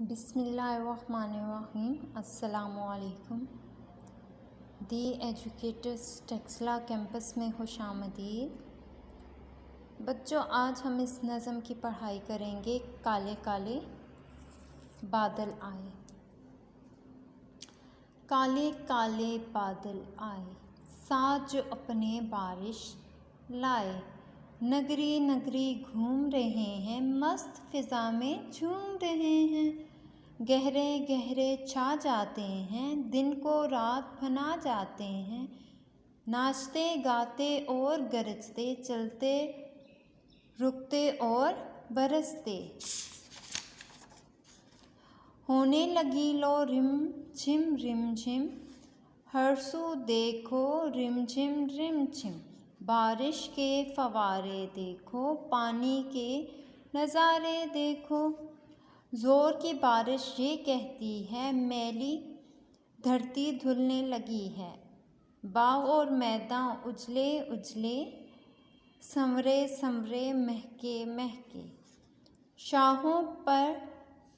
बिस्मिल्लाहिर्रहमानिर्रहीम। अस्सलामुअलैकुम। दी educators Taxila campus में खुशामदीद। बच्चों, आज हम इस नज़म की पढ़ाई करेंगे। काले काले बादल आए। काले काले बादल आए, साथ जो अपने बारिश लाए। नगरी नगरी घूम रहे हैं, मस्त फिज़ा में झूम रहे हैं। गहरे गहरे छा जाते हैं, दिन को रात बना जाते हैं। नाचते गाते और गरजते, चलते रुकते और बरसते। होने लगी लो रिम झिम, हर सू देखो रिम झिम। बारिश के फवारे देखो, पानी के नज़ारे देखो। ज़ोर की बारिश ये कहती है, मैली धरती धुलने लगी है। बाग और मैदान उजले उजले, संवरे संवरे, महके महके। शाहों पर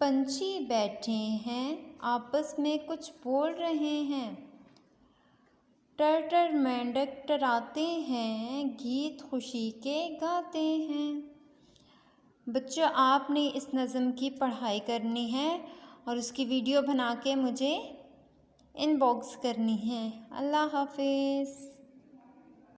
पंछी बैठे हैं, आपस में कुछ बोल रहे हैं। टर मेंढक टराते हैं, गीत खुशी के गाते हैं। बच्चों, आपने इस नज़म की पढ़ाई करनी है और उसकी वीडियो बना के मुझे इनबॉक्स करनी है। अल्लाह हाफिज़।